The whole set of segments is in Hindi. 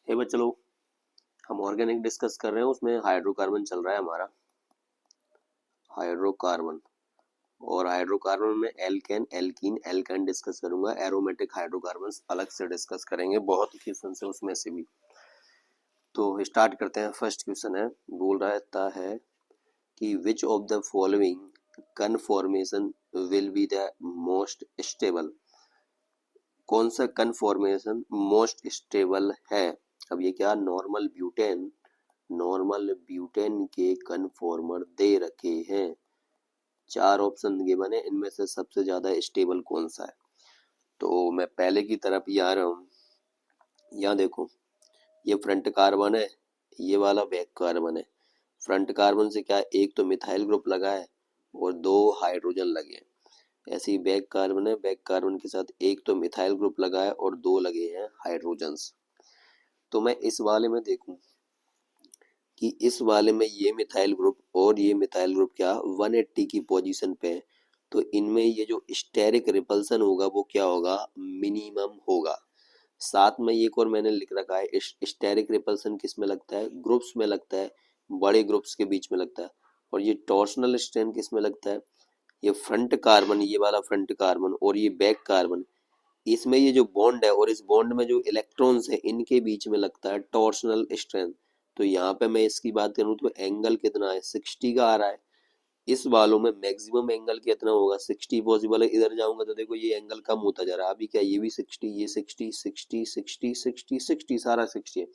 हे बच्चों, हम ऑर्गेनिक डिस्कस कर रहे हैं। उसमें हाइड्रोकार्बन चल रहा है हमारा, हाइड्रोकार्बन। और हाइड्रोकार्बन में एल्केन, एल्कीन, एल्काइन डिस्कस करूंगा। एरोमेटिक हाइड्रोकार्बन्स अलग से डिस्कस करेंगे, बहुत क्वेश्चन है उसमें से भी। तो स्टार्ट करते हैं। फर्स्ट क्वेश्चन है, बोल रहा है कि which of the following conformation will be the most stable. कौन सा कन्फॉर्मेशन मोस्ट स्टेबल है? अब ये क्या, नॉर्मल ब्यूटेन के कन्फॉर्मर दे रखे हैं। 4 ऑप्शन गिवन है, इनमें से सबसे ज्यादा स्टेबल कौन सा है? तो मैं पहले की तरफ ही आ रहा हूँ। यहाँ देखो, ये फ्रंट कार्बन है, ये वाला बैक कार्बन है। फ्रंट कार्बन से क्या, एक तो मिथाइल ग्रुप लगा है और 2 हाइड्रोजन लगे हैं। ऐसे ही बैक कार्बन है, बैक कार्बन के साथ एक तो मिथाइल ग्रुप लगा है और 2 लगे हैं हाइड्रोजन्स। तो मैं इस वाले में देखूं कि इस वाले में ये मिथाइल ग्रुप और ये मिथाइल ग्रुप क्या 180 की पोजीशन पे है। तो इनमें ये जो स्टेरिक रिपल्सन होगा वो क्या होगा, मिनिमम होगा। साथ में एक और मैंने लिख रखा है, स्टेरिक रिपल्सन किस में लगता है, ग्रुप्स में लगता है, बड़े ग्रुप्स के बीच में लगता है। और ये टॉर्शनल स्ट्रेन किस में लगता है, ये फ्रंट कार्बन, ये वाला फ्रंट कार्बन और ये बैक कार्बन, इसमें ये जो बॉन्ड है और इस बॉन्ड में जो इलेक्ट्रॉन्स है इनके बीच में लगता है टॉर्शनल स्ट्रेंथ। तो यहाँ पे मैं इसकी बात करूँ तो एंगल कितना है, 60 का आ रहा है। इस वालों में मैक्सिमम एंगल कितना होगा, 60 पॉसिबल है। इधर जाऊंगा तो देखो ये एंगल कम होता जा रहा है। अभी क्या, ये भी 60, ये 60, 60, 60, 60, 60, सारा 60 है।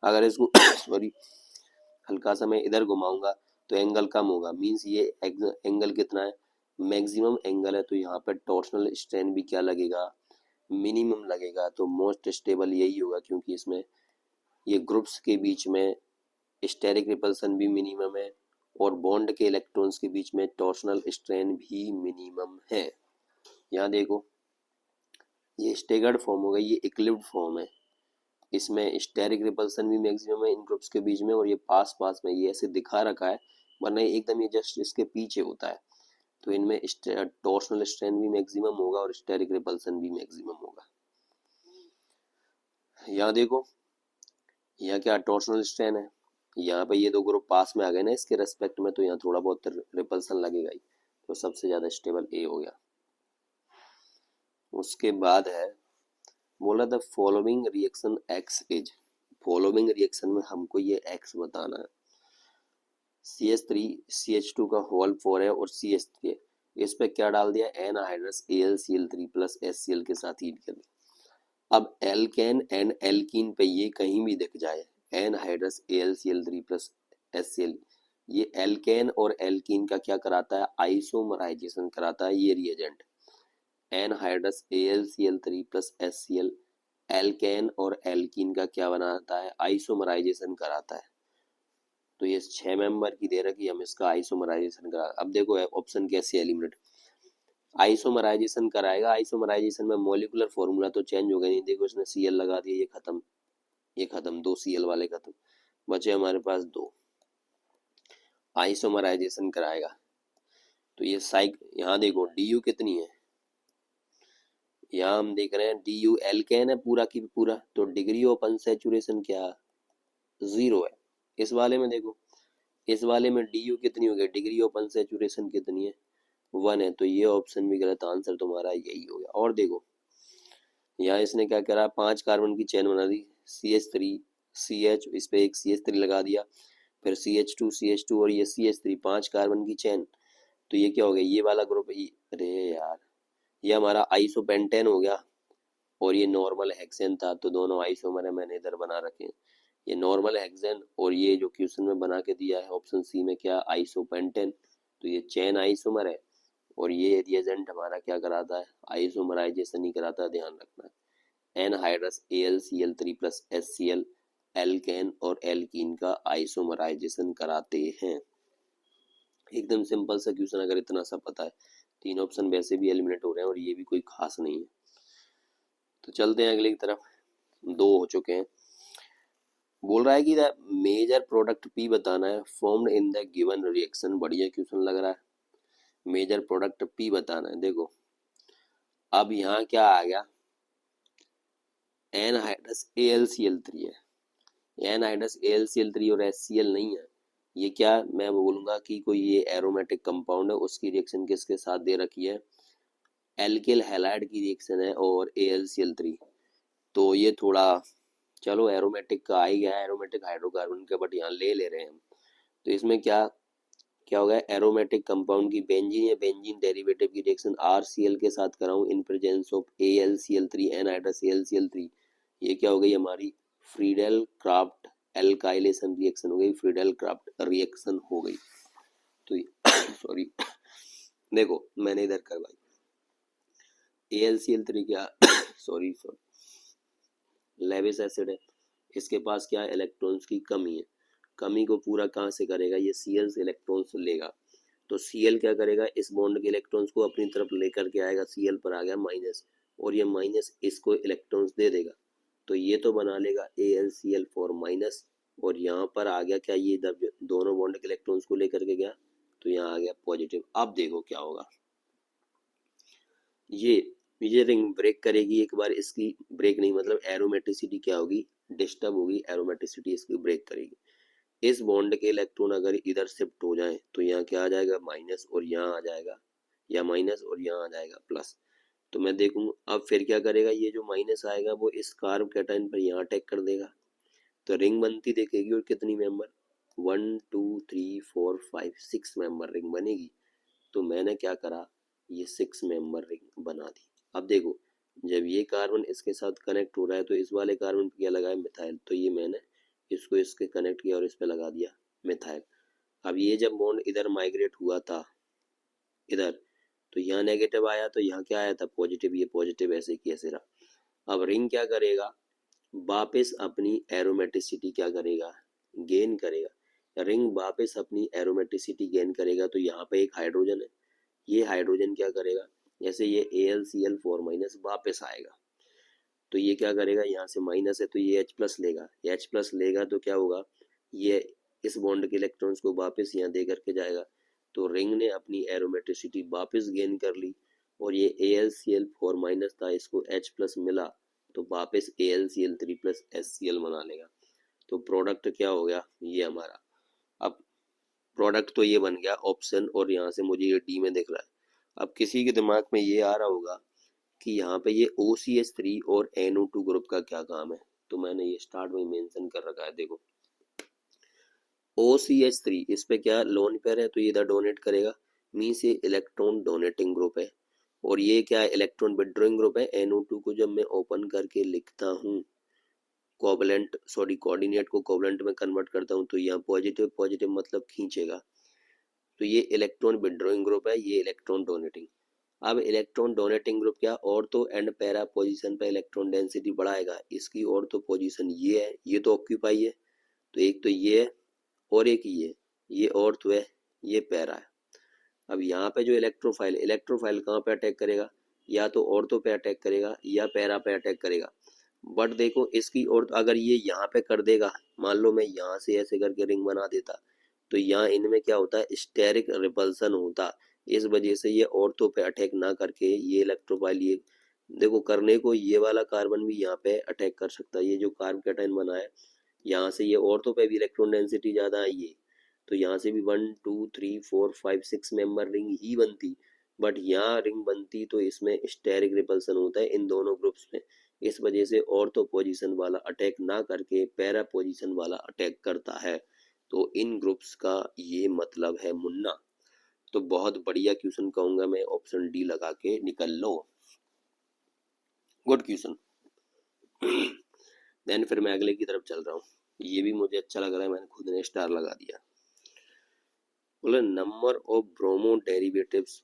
अगर इसको सॉरी हल्का सा मैं इधर घुमाऊंगा तो एंगल कम होगा, मीन्स ये एंगल कितना है, मैक्सिमम एंगल है। तो यहाँ पर टॉर्शनल स्ट्रेन भी क्या लगेगा, मिनिमम लगेगा। तो मोस्ट स्टेबल यही होगा, क्योंकि इसमें ये ग्रुप्स के बीच में स्टेरिक रिपल्सन भी मिनिमम है और बॉन्ड के इलेक्ट्रॉन्स के बीच में टॉर्शनल स्ट्रेन भी मिनिमम है। यहाँ देखो, ये स्टेगर्ड फॉर्म होगा, ये इक्लिप्ड फॉर्म है। इसमें स्टेरिक रिपल्सन भी मैक्सिमम है इन ग्रुप्स के बीच में, और ये पास पास में ये ऐसे दिखा रखा है, वरना एकदम ये जस्ट इसके पीछे होता है। तो इनमें टॉर्शनल स्ट्रेन भी मैक्सिमम होगा और स्टेरिक रिपल्सन भी मैक्सिमम होगा। यहाँ देखो, यहाँ क्या टॉर्शनल स्ट्रेन है, यहाँ पे ये 2 ग्रुप पास में आ गए ना इसके रेस्पेक्ट में, तो यहाँ थोड़ा बहुत रिपल्सन लगेगा ही। तो सबसे ज्यादा स्टेबल ए हो गया। उसके बाद है, बोला था following reaction x is. Following reaction में हमको ये एक्स बताना है। CH3 CH2 का होल 4 है और CH3 है। इस पे क्या डाल दिया, एनहाइड्रस AlCl3 प्लस HCl के साथ हीट कर दिया। अब एल्केन एंड एल्कीन पे ये कहीं भी दिख जाए, एनहाइड्रस AlCl3 प्लस HCl, ये एल्केन और एल्कीन का क्या कराता है, आइसोमराइजेशन कराता है ये reagent. Anhydrous AlCl3 plus HCl alkane और एल्कीन का क्या बनाता है, आइसोमराइजेशन कराता है। तो ये 6 मेंबर की दे रखी, हम इसका आइसोमराइजेशन करा। अब देखो ऑप्शन कैसे एलिमिनेट, आइसोमराइजेशन कराएगा। आइसोमराइजेशन में मॉलिक्यूलर फॉर्मूला तो चेंज हो गया नहीं, देखो इसने Cl लगा दिया, ये खत्म, ये खत्म, 2 Cl वाले खत्म, बचे हमारे पास 2। आइसोमराइजेशन कराएगा तो ये साइक, यहाँ देखो Du कितनी है, यहाँ हम देख रहे हैं Du एल्केन है पूरा की पूरा, तो डिग्री ऑफ अनसैचुरेशन क्या, 0 है। इस वाले में देखो, इस वाले में Du कितनी हो गई, डिग्री ऑफ अनसैचुरेशन कितनी है, 1 है। तो ये ऑप्शन भी गलत, आंसर तुम्हारा यही हो गया। और देखो यहाँ इसने क्या करा, 5 कार्बन की चेन बना दी, CH3 CH, इस पे एक CH3 लगा दिया, फिर CH2 और ये CH3, 5 कार्बन की चेन। तो ये क्या हो गया, ये वाला ग्रुप, अरे यार, ये हमारा आइसोपेंटेन हो गया और ये नॉर्मल हेक्सेन था। तो दोनों आइसोमर है, मैंने इधर बना रखे हैं, ये नॉर्मल हेक्सेन और ये जो क्वेश्चन में बना के दिया है ऑप्शन सी में क्या, आइसोपेंटेन। तो ये चेन आइसोमर है और ये रिएजेंट हमारा क्या कराता है, आइसोमराइजेशन ही कराता है, ध्यान रखना है। Anhydrous AlCl3 plus HCl alkane और एल्कीन का आइसोमराइजेशन कराते हैं। एकदम सिंपल सा क्वेश्चन, अगर इतना सा पता है। 3 ऑप्शन वैसे भी एलिमिनेट हो रहे हैं और ये भी कोई खास नहीं है। तो चलते हैं अगली की तरफ, 2 हो चुके हैं। बोल रहा है कि द मेजर प्रोडक्ट P बताना है formed in the given reaction. बढ़िया क्वेश्चन लग रहा है, मेजर प्रोडक्ट P बताना है। देखो अब यहाँ क्या आ गया, एनहाइड्रस AlCl3 है, एनहाइड्रस AlCl3 और HCl नहीं है। ये क्या, मैं बोलूंगा कि कोई ये एरोमेटिक कंपाउंड है, उसकी रिएक्शन किसके साथ दे रखी है, एल्किल हैलाइड की रिएक्शन है और AlCl3। तो ये थोड़ा, चलो एरोमेटिक का आ ही गया, एरोमेटिक हाइड्रोकार्बन के, बट यहाँ ले रहे हैं हम। तो इसमें क्या क्या होगा, एरोमेटिक कंपाउंड की बेंजीन या बेंजीन डेरिवेटिव की रिएक्शन RCl के साथ कराऊं in presence of AlCl3 anhydrous AlCl3, ये क्या हो गई हमारी फ्रीडेल क्राफ्ट एल्काइलेशन रिएक्शन हो गई, फ्रीडेल क्राफ्ट रिएक्शन हो गई। तो सॉरी देखो मैंने इधर करवाई AlCl3 क्या सॉरी लेविस एसिड है, इसके पास क्या है, इलेक्ट्रॉन्स की कमी है। कमी को पूरा कहाँ से करेगा, ये Cl से इलेक्ट्रॉन्स लेगा। तो Cl क्या करेगा, इस बॉन्ड के इलेक्ट्रॉन्स को अपनी तरफ लेकर के आएगा, Cl पर आ गया माइनस, और ये माइनस इसको इलेक्ट्रॉन्स दे देगा। तो ये तो बना लेगा AlCl4 माइनस, और यहाँ पर आ गया क्या, ये दोनों बॉन्ड के इलेक्ट्रॉन्स को लेकर के गया, तो यहाँ आ गया पॉजिटिव। अब देखो क्या होगा, ये रिंग ब्रेक करेगी एक बार, इसकी ब्रेक नहीं मतलब एरोमेटिसिटी क्या होगी, डिस्टर्ब होगी, एरोमेटिसिटी इसकी ब्रेक करेगी। इस बॉन्ड के इलेक्ट्रॉन अगर इधर शिफ्ट हो जाए तो यहाँ क्या आ जाएगा माइनस, और यहाँ आ जाएगा या माइनस, और यहाँ आ जाएगा प्लस। तो मैं देखूंगा अब फिर क्या करेगा, ये जो माइनस आएगा वो इस कार्ब कैटायन पर यहाँ अटैक कर देगा, तो रिंग बनती देखेगी, और कितनी मेंबर, 1 2 3 4 5 6 मेंबर रिंग बनेगी। तो मैंने क्या करा, ये 6 मेंबर रिंग बना दी। अब देखो जब ये कार्बन इसके साथ कनेक्ट हो रहा है तो इस वाले कार्बन पे क्या लगा है, मिथाइल, तो ये मैंने इसको इसके कनेक्ट किया और इस पे लगा दिया मिथाइल। अब ये जब बॉन्ड इधर माइग्रेट हुआ था इधर, तो यहाँ नेगेटिव आया, तो यहाँ क्या आया था पॉजिटिव, ये पॉजिटिव ऐसे की ऐसे रहा। अब रिंग क्या करेगा, वापस अपनी एरोमेटिसिटी क्या करेगा, गेन करेगा। रिंग वापस अपनी एरोमेटिसिटी गेन करेगा, तो यहाँ पे एक हाइड्रोजन है, ये हाइड्रोजन क्या करेगा, जैसे ये AlCl4 माइनस वापस आएगा, तो ये क्या करेगा, यहाँ से माइनस है तो ये H प्लस लेगा, H प्लस लेगा तो क्या होगा, ये इस बॉन्ड के इलेक्ट्रॉन्स को वापस यहाँ दे करके जाएगा। तो रिंग ने अपनी एरोमेटिसिटी वापस गेन कर ली, और ये AlCl4 माइनस था, इसको H प्लस मिला, तो वापस AlCl3 प्लस HCl बना लेगा। तो प्रोडक्ट क्या हो गया, ये हमारा। अब प्रोडक्ट तो ये बन गया ऑप्शन, और यहाँ से मुझे ये डी में दिख रहा है। अब किसी के दिमाग में ये आ रहा होगा कि यहाँ पे ये OCH3 और NO2 ग्रुप का क्या काम है, तो मैंने ये स्टार्ट में मेंशन कर रखा है। देखो OCH3 इस पे क्या लोन पेयर है, तो ये इधर डोनेट करेगा, मीन्स ये इलेक्ट्रॉन डोनेटिंग ग्रुप है। और ये क्या है, इलेक्ट्रॉन विड्रॉइंग ग्रुप है। NO2 को जब मैं ओपन करके लिखता हूँ, कोवलेंट सॉरी कोऑर्डिनेट को कोवलेंट में कन्वर्ट करता हूँ, तो यहाँ पॉजिटिव पॉजिटिव मतलब खींचेगा, तो ये इलेक्ट्रॉन विड्रॉइंग ग्रुप है, ये इलेक्ट्रॉन डोनेटिंग। अब इलेक्ट्रॉन डोनेटिंग ग्रुप क्या, ऑर्थो एंड पैरा पोजीशन पे इलेक्ट्रॉन डेंसिटी बढ़ाएगा। इसकी ऑर्थो पोजीशन ये है, ये तो ऑक्यूपाई है, तो एक तो ये है और एक ये ऑर्थो है, ये पैरा है। अब यहाँ पे जो इलेक्ट्रोफाइल कहाँ पे अटैक करेगा, या तो ऑर्थो पे अटैक करेगा या पैरा पे अटैक करेगा। बट देखो इसकी और अगर ये यहाँ पे कर देगा, मान लो मैं यहाँ से ऐसे करके रिंग बना देता, तो यहाँ इनमें क्या होता है, स्टेरिक रिपल्सन होता। इस वजह से ये ऑर्थो पे अटैक ना करके ये इलेक्ट्रोफाइल, ये देखो करने को ये वाला कार्बन भी यहाँ पे अटैक कर सकता है। ये जो कार्ब कैटायन बना है, यहाँ से ये ऑर्थो पे भी इलेक्ट्रॉन डेंसिटी ज्यादा आई है, तो यहाँ से भी 1 2 3 4 5 6 मेंबर रिंग ही बनती। बट यहाँ रिंग बनती तो इसमें स्टेरिक रिपल्सन होता है इन दोनों ग्रुप्स में। इस वजह से ऑर्थो पोजीशन वाला अटैक ना करके पैरा पोजीशन वाला अटैक करता है। तो इन ग्रुप्स का ये मतलब है मुन्ना। तो बहुत बढ़िया क्वेश्चन कहूंगा मैं, ऑप्शन डी लगा के निकल लो, गुड क्वेश्चन। देन फिर मैं अगले की तरफ चल रहा हूँ, ये भी मुझे अच्छा लग रहा है, मैंने खुद ने स्टार लगा दिया। बोले number of bromo derivatives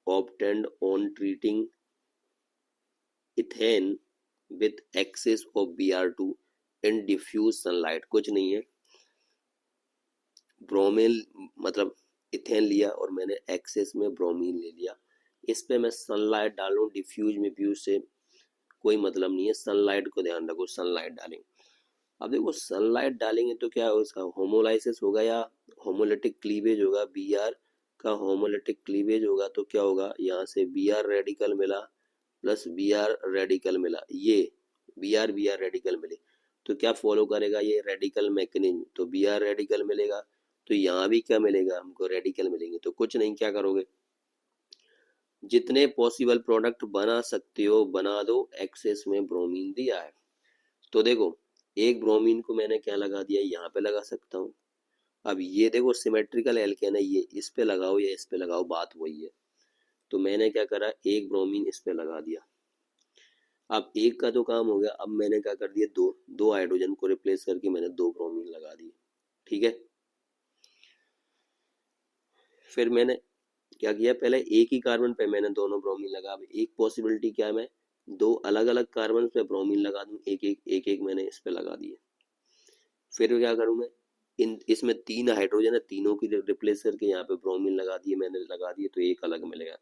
obtained on treating ethane with excess of Br2 in diffuse sunlight. कुछ नहीं है, ब्रोमिल मतलब इथेन लिया और मैंने एक्सेस में ब्रोमीन ले लिया, इस पे मैं सनलाइट डालूं, डिफ्यूज में फ्यूज से कोई मतलब नहीं है, सनलाइट को ध्यान रखो, सनलाइट डालेंगे। अब देखो सनलाइट डालेंगे तो क्या होगा, इसका होमोलाइसिस होगा या होमोलिटिक क्लीवेज होगा, Br का होमोलिटिक क्लीवेज होगा, तो क्या होगा, यहाँ से Br रेडिकल मिला प्लस Br रेडिकल मिला, ये Br रेडिकल मिले, तो क्या फॉलो करेगा ये रेडिकल मैकेनिज्म, तो बी आर रेडिकल मिलेगा। तो यहाँ भी क्या मिलेगा हमको, रेडिकल मिलेंगे। तो कुछ नहीं, क्या करोगे, जितने पॉसिबल प्रोडक्ट बना सकते हो बना दो, एक्सेस में ब्रोमीन दिया है। तो देखो एक ब्रोमीन को मैंने क्या लगा दिया, यहाँ पे लगा सकता हूँ। अब ये देखो सिमेट्रिकल एल्केन है, ये इस पे लगाओ या इस पे लगाओ, बात वही है। तो मैंने क्या करा, एक ब्रोमीन इस पे लगा दिया। अब एक का तो काम हो गया, अब मैंने क्या कर दिया, दो दो हाइड्रोजन को रिप्लेस करके मैंने दो ब्रोमीन लगा दिए। ठीक है, फिर मैंने क्या किया, पहले एक ही कार्बन पे मैंने दोनों ब्रोमीन लगा। अब एक पॉसिबिलिटी क्या है, मैं दो अलग अलग कार्बन पे ब्रोमीन लगा दूं, एक एक मैंने इस पे लगा दिए। फिर क्या करूं मैं, इन इसमें तीन हाइड्रोजन है, तीनों की रिप्लेस करके यहाँ पे ब्रोमीन लगा दिए, मैंने लगा दिए, तो एक अलग मिल गया।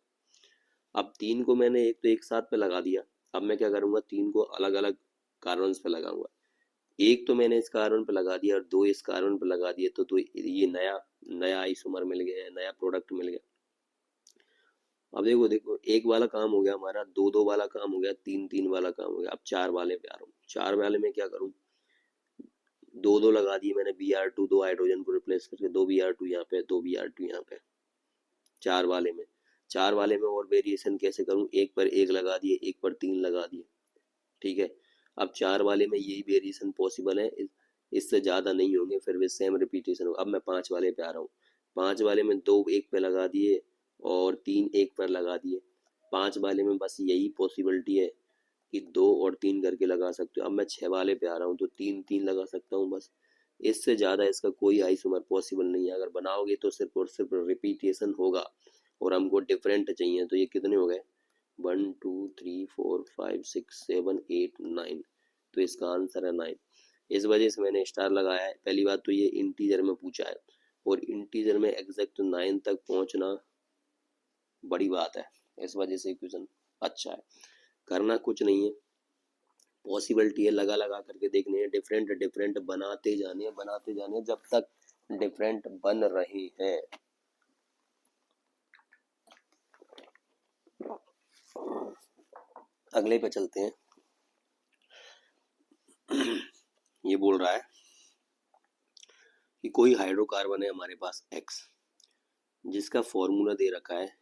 अब तीन को मैंने एक तो एक साथ पे लगा दिया। अब मैं क्या करूंगा, तीन को अलग अलग कार्बन पे लगाऊंगा। एक तो मैंने इस कार्बन पे लगा दिया और दो इस कार्बन पे लगा दिए, तो ये नया नया आइसोमर मिल गया है, नया प्रोडक्ट मिल गया। अब देखो देखो एक वाला काम हो गया हमारा, दो दो वाला काम हो गया, तीन तीन वाला काम हो गया। अब चार वाले पे आ रहा हूँ। चार वाले में क्या करूँ, दो दो लगा दिए मैंने, Br2 दो हाइड्रोजन को रिप्लेस करके, दो Br2 यहाँ पे, दो Br2 यहाँ पे। चार वाले में, चार वाले में और वेरिएशन कैसे करूँ, एक पर एक लगा दिए, एक पर तीन लगा दिए। ठीक है, अब चार वाले में यही वेरिएशन पॉसिबल है, इससे ज़्यादा नहीं होंगे, फिर भी सेम रिपीटेशन होगा। अब मैं पाँच वाले पे आ रहा हूँ। पाँच वाले में दो एक पे लगा दिए और तीन एक पर लगा दिए। पाँच वाले में बस यही पॉसिबिलिटी है कि दो और तीन करके लगा सकते हो। अब मैं छः वाले पे आ रहा हूँ, तो तीन तीन लगा सकता हूँ बस, इससे ज़्यादा इसका कोई आइसोमर पॉसिबल नहीं है। अगर बनाओगे तो सिर्फ और सिर्फ रिपीटेशन होगा, और हमको डिफरेंट चाहिए। तो ये कितने हो गए, 1 2 3 4 5 6 7 8 9। तो इसका आंसर है 9। इस वजह से मैंने स्टार लगाया है। पहली बात तो ये इंटीजर में पूछा है, और इंटीजर में एग्जैक्ट 9 तक पहुंचना बड़ी बात है, इस वजह से क्वेश्चन अच्छा है। करना कुछ नहीं है, पॉसिबिलिटी है लगा लगा करके देखने हैं, डिफरेंट डिफरेंट बनाते जाने जब तक डिफरेंट बन रहे हैं। अगले पे चलते हैं। ये बोल रहा है कि कोई हाइड्रोकार्बन है हमारे पास X, जिसका फॉर्मूला दे रखा है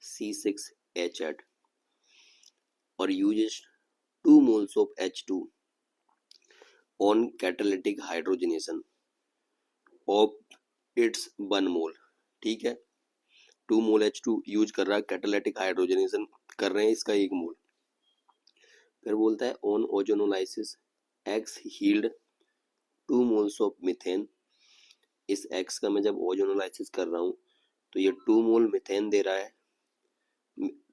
C6H8 और uses 2 moles of H2 on catalytic hydrogenation of its 1 mole। ठीक है, 2 मोल H2 यूज कर रहा है, कैटालिटिक हाइड्रोजनेशन कर रहे हैं इसका 1 मोल। फिर बोलता है on ozonolysis X yield 2 moles of methane. इस X का मैं जब ओजोनोलाइसिस कर रहा हूँ तो ये 2 मोल मीथेन दे रहा है,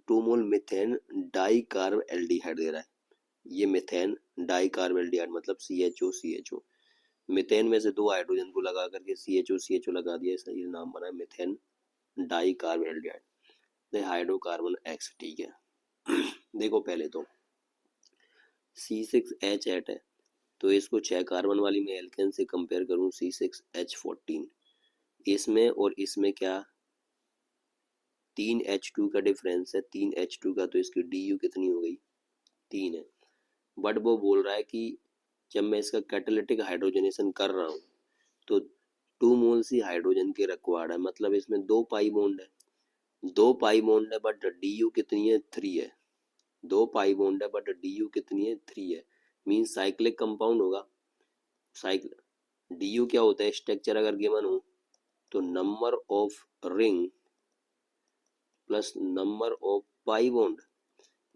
2 मोल मीथेन डाई कार्ब एल्डिहाइड दे रहा है। ये मीथेन डाई कार्ब एल्डिहाइड मतलब CHO। मीथेन में से दो हाइड्रोजन को लगा करके CHO लगा दिया, इसका ये नाम बना है methane dicarbaldehyde, hydrocarbon X। ठीक है, देखो पहले तो C6H8 है, तो इसको 6 कार्बन वाली मैं एल्केन से कंपेयर करूं C6H14, इसमें और इसमें क्या 3 H2 का डिफरेंस है, 3 H2 का, तो इसकी DU कितनी हो गई, 3 है। बट वो बोल रहा है कि जब मैं इसका कैटालिटिक हाइड्रोजनेशन कर रहा हूँ तो 2 मोल्स ही हाइड्रोजन के रिक्वायर्ड है, मतलब इसमें 2 पाई बॉन्ड है, 2 पाई बॉन्ड है, बट DU कितनी है, 3 है। 2 पाई बॉन्ड है बट DU कितनी है, 3 है। मीन साइक्लिक कंपाउंड होगा। साइक्ल DU क्या होता है, स्ट्रक्चर अगर गिवन हो तो number of ring plus number of pi bond,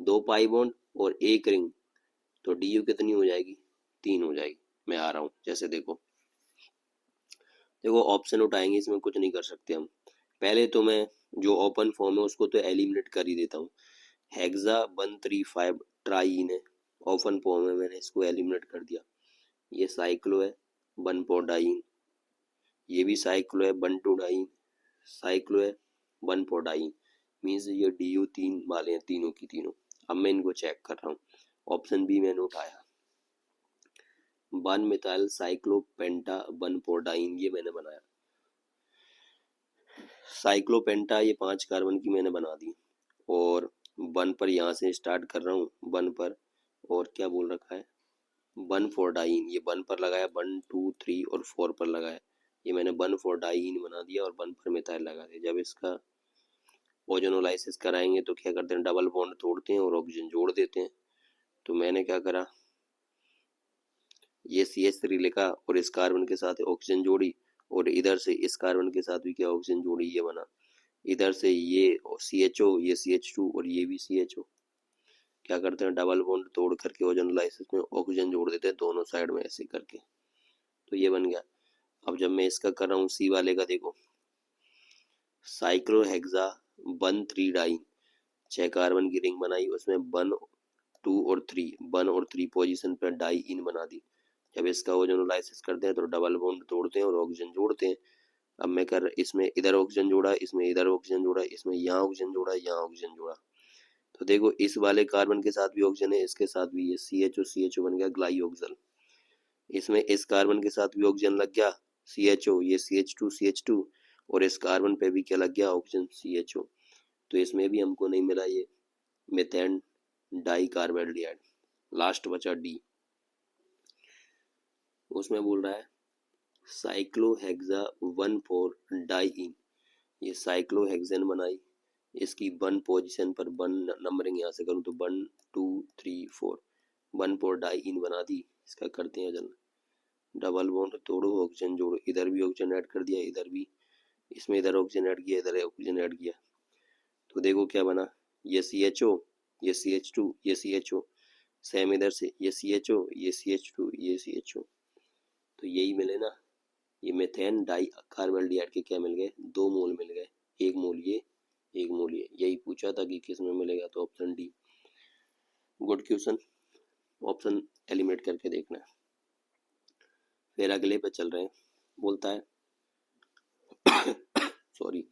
2 pi bond और एक रिंग, तो DU कितनी हो जाएगी, 3 हो जाएगी। मैं आ रहा हूँ, जैसे देखो देखो ऑप्शन उठाएंगे, इसमें कुछ नहीं कर सकते हम। पहले तो मैं जो ओपन फॉर्म है उसको तो एलिमिनेट कर ही देता हूँ। हेक्सा 135 ट्राइन है, ओपन फॉर्म है, मैंने इसको एलिमिनेट कर दिया। ये साइक्लो है 1 पोडाइन, ये भी साइक्लो है 1 टू डाइन, साइक्लो है 1 पोडाइन, मीन्स ये DU 3 वाले हैं तीनों की तीनों। अब मैं इनको चेक कर रहा हूँ, ऑप्शन बी मैंने उठाया 1 मिथाइल साइक्लोपेंटा 1 पोडाइन, ये मैंने बनाया। साइक्लोपेंटा ये 5 कार्बन की मैंने बना दी, और 1 पर यहाँ से स्टार्ट कर रहा हूँ, 1 पर, और क्या बोल रखा है 1 फॉर डाइन, ये 1 पर लगाया, 1 2 3 और 4 पर लगाया, ये मैंने 1 फॉर डाइन बना दिया और 1 पर मिथाइल लगा दिया। जब इसका ओजोनोलाइसिस कराएंगे तो क्या करते हैं, डबल बॉन्ड तोड़ते हैं और ऑक्सीजन जोड़ देते हैं। तो मैंने क्या करा, ये CH3 लिखा और इस कार्बन के साथ ऑक्सीजन जोड़ी, और इधर से इस कार्बन के साथ भी क्या ऑक्सीजन जोड़ी, ये बना। इधर से ये CHO, ये CH2 और ये भी CHO। क्या करते हैं, डबल बॉन्ड तोड़ करके ओजोनोलाइसिस में ऑक्सीजन जोड़ देते हैं दोनों साइड में ऐसे करके, तो ये बन गया। अब जब मैं इसका कर रहा हूँ C वाले का, देखो साइक्लोहेक्सा 1 3 डाइन, 6 कार्बन की रिंग बनाई, उसमें 1 2 और 3 पोजीशन पर डाई इन बना दी। जब इसका ओजोनोलाइसिस करते हैं तो डबल बॉन्ड तोड़ते हैं और ऑक्सीजन जोड़ते हैं। अब मैं कर इसमें इधर ऑक्सीजन जोड़ा, इसमें इधर ऑक्सीजन जोड़ा, इसमें यहाँ ऑक्सीजन जोड़ा, यहाँ ऑक्सीजन जोड़ा। तो देखो इस वाले कार्बन के साथ भी ऑक्सीजन है, इसके साथ भी, ये CHO बन गया ग्लाइऑक्सल। इसमें इस कार्बन के साथ भी ऑक्सीजन लग गया CHO, ये CH2 और इस कार्बन पे भी क्या लग गया ऑक्सीजन CHO। तो इसमें भी हमको नहीं मिला ये मेथेन डाई कार्बोल्डिहाइड। लास्ट बचा D, उसमें बोल रहा है साइक्लोहेक्सा 1 4 डाइइन, ये साइक्लोहेक्सेन बनाई, इसकी 1 पोजीशन पर 1 नंबरिंग यहाँ से करूँ तो 1 2 3 4, 1 4 डाइइन बना दी। इसका करते हैं जल, डबल बॉन्ड तोड़ो ऑक्सीजन जोड़ो, इधर भी ऑक्सीजन ऐड कर दिया, इधर भी, इसमें इधर ऑक्सीजन ऐड किया, इधर ऑक्सीजन ऐड किया। तो देखो क्या बना, ये CHO, ये CH2, ये CHO, सेम इधर से ये CHO, ये CH2, ये CHO। तो यही मिले ना, ये मेथेन डाई कार्बोल्डिहाइड के क्या मिल गए, 2 मोल मिल गए, 1 मोल ये, 1 मोल ये। यही पूछा था कि किस में मिलेगा, तो option D। Good question, option eliminate करके देखना। फिर अगले पे चल रहे हैं, बोलता है sorry,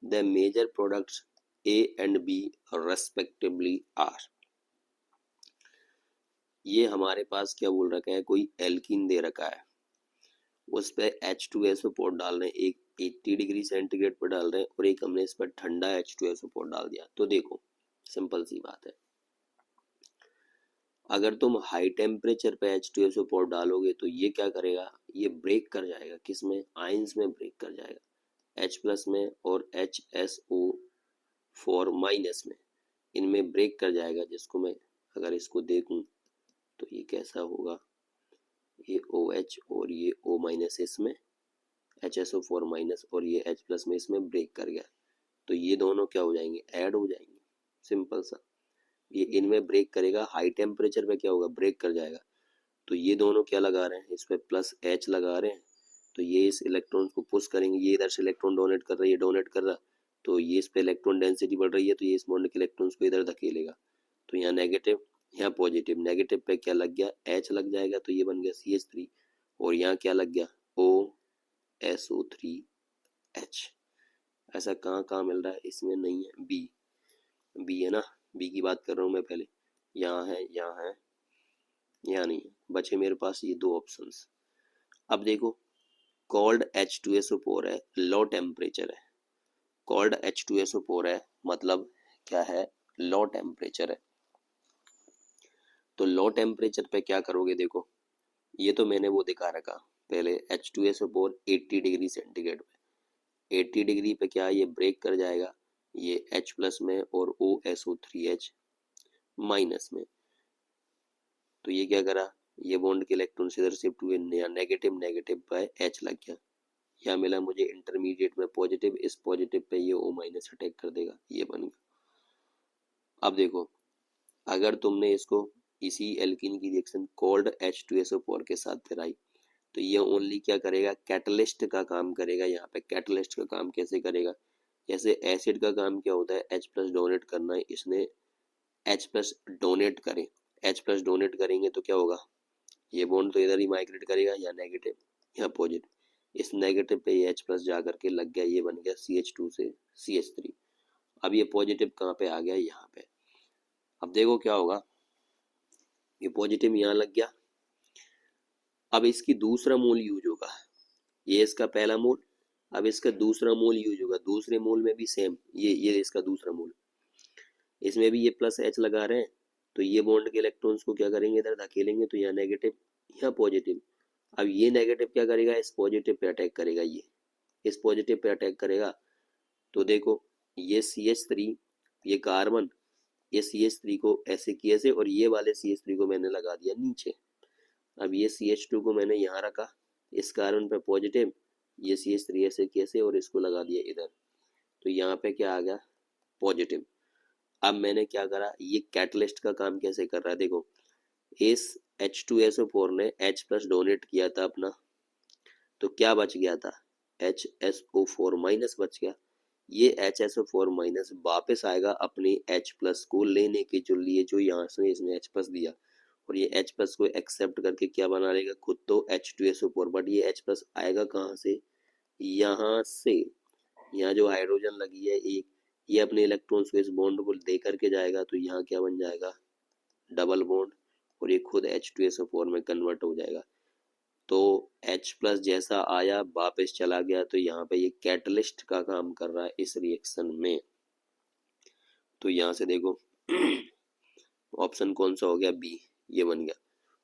the major products A and B respectively are. ये हमारे पास क्या बोल रखा है, कोई एल्कीन दे रखा है, उस पर H2SO4 डाल रहे हैं, एक 80 डिग्री सेंटीग्रेड पर डाल रहे हैं और एक हमने इस पर ठंडा H2SO4 डाल दिया। तो देखो सिंपल सी बात है, अगर तुम हाई टेम्परेचर पे H2SO4 डालोगे तो ये क्या करेगा, ये ब्रेक कर जाएगा, किस में, आयंस में ब्रेक कर जाएगा, H प्लस में और HSO4 माइनस में, इनमें ब्रेक कर जाएगा। जिसको मैं अगर इसको देखूं तो ये कैसा होगा, ये OH और ये O माइनस इसमें, HSO4 माइनस और ये H प्लस में इसमें ब्रेक कर गया, तो ये दोनों क्या हो जाएंगे, ऐड हो जाएंगे, सिंपल सा। ये इनमें ब्रेक करेगा, हाई टेम्परेचर पे क्या होगा, ब्रेक कर जाएगा। तो ये दोनों क्या लगा रहे हैं, इस पे प्लस H लगा रहे हैं, तो ये इस इलेक्ट्रॉन को पुश करेंगे, ये इधर से इलेक्ट्रॉन डोनेट कर रहा है, ये डोनेट कर रहा, तो ये इस पे इलेक्ट्रॉन डेंसिटी बढ़ रही है, तो ये इस बॉन्ड के इलेक्ट्रॉन्स को इधर धकेलेगा। तो यहाँ नेगेटिव, यहाँ पॉजिटिव, नेगेटिव पे क्या लग गया, H लग जाएगा, तो ये बन गया CH3, और यहाँ क्या लग गया, OSO3H। ऐसा कहाँ कहाँ मिल रहा है, इसमें नहीं है, बी है ना, बी की बात कर रहा हूँ मैं पहले, यहाँ है, यहाँ है, यहाँ नहीं है, बचे मेरे पास ये 2 ऑप्शंस। अब देखो कोल्ड H2SO4 है, लो टेम्परेचर है, कोल्ड H2SO4 है मतलब क्या है, लो टेम्परेचर है। तो लो टेम्परेचर पे क्या करोगे, देखो ये तो मैंने वो दिखा रखा पहले, H2SO4 80 डिग्री सेंटीग्रेड पे, 80 डिग्री पे क्या ये ब्रेक कर जाएगा, ये H प्लस में और OSO3H माइनस में। तो ये क्या करा, ये बॉन्ड के इलेक्ट्रॉन इधर शिफ्ट हुए, नेगेटिव, नेगेटिव पे H लग गया, यहाँ मिला मुझे इंटरमीडिएट में पॉजिटिव, इस पॉजिटिव पे ये O माइनस अटैक कर देगा, ये बन गया। अब देखो अगर तुमने इसको इसी एल्कीन की रिएक्शन कोल्ड H2SO4 के साथ फिराई तो ये ओनली क्या करेगा, कैटलिस्ट का काम करेगा। यहाँ पे कैटलिस्ट का काम कैसे करेगा, जैसे एसिड का काम क्या होता है, H प्लस डोनेट करना है, इसने H प्लस डोनेट करें, H प्लस डोनेट करेंगे तो क्या होगा, ये बॉन्ड तो इधर ही माइग्रेट करेगा, यहाँ नेगेटिव, यहाँ पॉजिटिव, इस नेगेटिव पे ये H प्लस जा करके लग गया, ये बन गया CH2 से CH3। अब ये पॉजिटिव कहाँ पे आ गया, यहाँ पे। अब देखो क्या होगा, ये पॉजिटिव यहाँ लग गया, अब इसकी दूसरा मोल यूज होगा, ये इसका पहला मोल, अब इसका दूसरा मोल यूज होगा, दूसरे मोल में भी सेम, ये इसका दूसरा मोल, इसमें भी ये प्लस H लगा रहे हैं तो ये बॉन्ड के इलेक्ट्रॉन्स को क्या करेंगे, इधर धकेलेंगे, तो यहाँ नेगेटिव यहाँ पॉजिटिव। अब ये नेगेटिव क्या करेगा, इस पॉजिटिव पे अटैक करेगा, ये इस पॉजिटिव पे अटैक करेगा। तो देखो ये CH3, ये कार्बन, ये CH3 को ऐसे किए से, और ये वाले CH3 को मैंने लगा दिया नीचे। अब ये CH2 को मैंने यहाँ रखा, इस कार्बन पे पॉजिटिव, ये CH3 ऐसे कैसे, और इसको लगा दिया इधर। तो यहाँ पे क्या आ गया, पॉजिटिव। अब मैंने क्या करा, ये कैटलिस्ट का काम कैसे कर रहा है, देखो इस H2SO4 ने H प्लस डोनेट किया था अपना, तो क्या बच गया था, HSO4 माइनस बच गया। ये HSO4 माइनस वापस आएगा अपने H प्लस को लेने के जो लिए, जो यहाँ से इसने H प्लस दिया, और ये H प्लस को एक्सेप्ट करके क्या बना लेगा, खुद तो H2SO4, बट ये H प्लस आएगा कहाँ से, यहाँ से। यहाँ जो हाइड्रोजन लगी है एक, ये अपने इलेक्ट्रॉन्स को इस बॉन्ड को दे करके जाएगा, तो यहाँ क्या बन जाएगा, डबल बॉन्ड, और ये खुद H2SO4 में कन्वर्ट हो जाएगा। तो H प्लस जैसा आया वापस चला गया, तो यहाँ पे ये कैटलिस्ट का काम कर रहा है इस रिएक्शन में। तो यहाँ से देखो ऑप्शन कौन सा हो गया, बी, ये बन गया।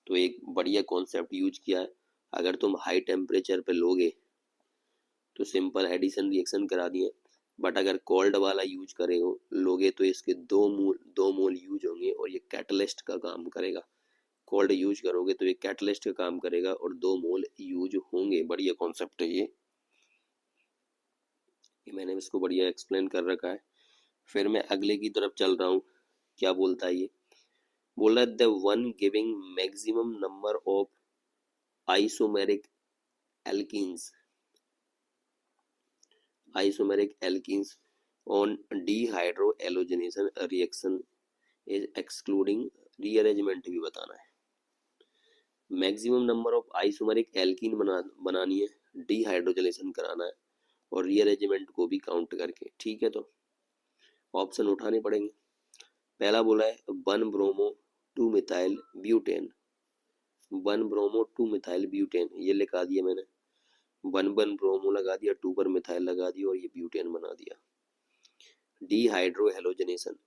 तो एक बढ़िया कॉन्सेप्ट यूज किया है। अगर तुम हाई टेम्परेचर पे लोगे तो सिंपल एडिशन रिएक्शन करा दिए, बट अगर कोल्ड वाला यूज करेगा लोगे तो इसके दो मोल यूज होंगे, और ये कैटलिस्ट का काम करेगा। कोल्ड यूज करोगे तो ये कैटलिस्ट का काम करेगा और 2 मोल यूज होंगे। बढ़िया कॉन्सेप्ट है ये मैंने इसको बढ़िया एक्सप्लेन कर रखा है। फिर मैं अगले की तरफ चल रहा हूँ। क्या बोलता है ये, बोल रहा है the one giving maximum number of isomeric alkenes on dehydrohalogenation reaction is excluding rearrangement भी बताना है। Maximum number of isomeric alkene बनानी है, डिहाइड्रोजनेशन कराना है, और रीअरेंजमेंट को भी काउंट करके। ठीक है, तो ऑप्शन उठाने पड़ेंगे। पहला बोला है 1 bromo 2 methyl butane, 1 bromo 2 methyl butane, ये लिखा दिया मैंने। 1 ब्रोमो लगा दिया, 2 पर मिथाइल लगा दिया, और ये ब्यूटेन बना दिया। डिहाइड्रो हेलोजनेशन,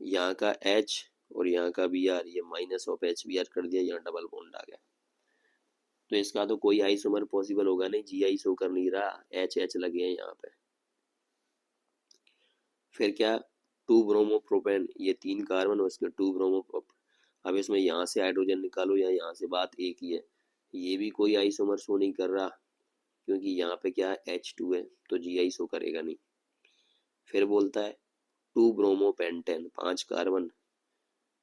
यहाँ का H और यहाँ का Br, ये माइनस ऑफ HBr कर दिया, यहाँ डबल बॉन्ड आ गया। तो इसका तो कोई आइसोमर पॉसिबल होगा नहीं, GI शो कर नहीं रहा, H लगे हैं यहाँ पे। फिर क्या, 2 ब्रोमो प्रोपेन, ये 3 कार्बन और इसके 2 ब्रोमो प्रोपेन। अब इसमें यहाँ से हाइड्रोजन निकालो या यहाँ से, बात एक ही है। ये भी कोई आइसोमर शो नहीं कर रहा, क्योंकि यहाँ पे क्या है, H2 है, तो GI शो करेगा नहीं। फिर बोलता है 2 ब्रोमो पेंटेन, 5 कार्बन,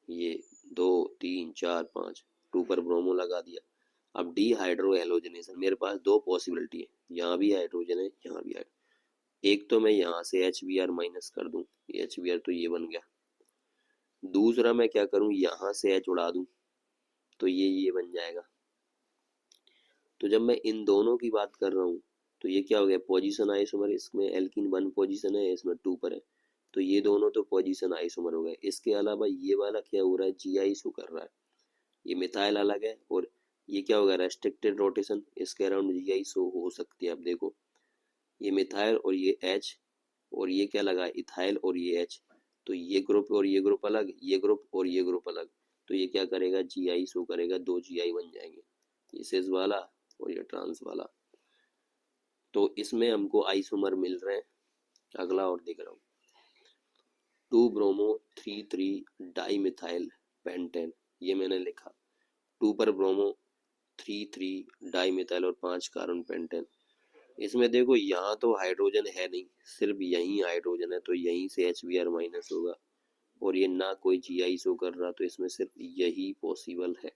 ये 2 3 4 5, 2 पर ब्रोमो लगा दिया। अब डिहाइड्रो हेलोजनेशन, मेरे पास 2 पॉसिबिलिटी है, यहाँ भी हाइड्रोजन है, यहाँ भी हाइड्रोजन। एक तो मैं यहाँ से HBr माइनस कर दूं, HBr तो ये बन गया। दूसरा मैं क्या करूं, यहाँ से H उड़ा दूं, तो ये बन जाएगा। तो जब मैं इन दोनों की बात कर रहा हूँ, तो ये क्या हो गया, पोजीशन आइसोमर, इसमें एल्कीन 1 पोजीशन है, इसमें 2 पर है, तो ये दोनों तो पोजीशन आइसोमर हो गए। इसके अलावा ये वाला क्या हो रहा है, GI शो कर रहा है, ये मिथाइल अलग है, और ये क्या होगा, रेस्ट्रिक्टेड रोटेशन, इसके अराउंड GI शो हो सकती है। अब देखो ये मिथाइल और ये H, और ये क्या लगा, इथाइल और ये H, तो ये ग्रुप और ये ग्रुप अलग, ये ग्रुप और ये ग्रुप अलग, तो ये क्या करेगा, GI शो करेगा, 2 GI बन जाएंगे, ये सिस वाला और ये ट्रांस वाला। तो इसमें हमको आइसोमर मिल रहे हैं। अगला और देख रहा हूँ, 2 ब्रोमो 3 डाई मिथाइल पेंटेन, ये मैंने लिखा। 2 पर ब्रोमो 3 डाई मिथाइल और 5 कार्बन पेंटेन। इसमें देखो यहाँ तो हाइड्रोजन है नहीं, सिर्फ यहीं हाइड्रोजन है, तो यहीं से HBr माइनस होगा, और ये ना कोई GI शो कर रहा, तो इसमें सिर्फ यही पॉसिबल है।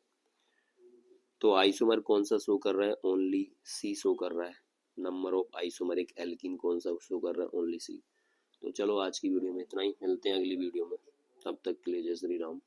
तो आइसोमर कौन सा शो कर रहा है, ओनली C शो कर रहा है। नंबर ऑफ आइसोमरिक एल्कीन कौन सा शो कर रहा है, ओनली C। तो चलो आज की वीडियो में इतना ही, मिलते हैं अगली वीडियो में, तब तक के लिए जय श्री राम।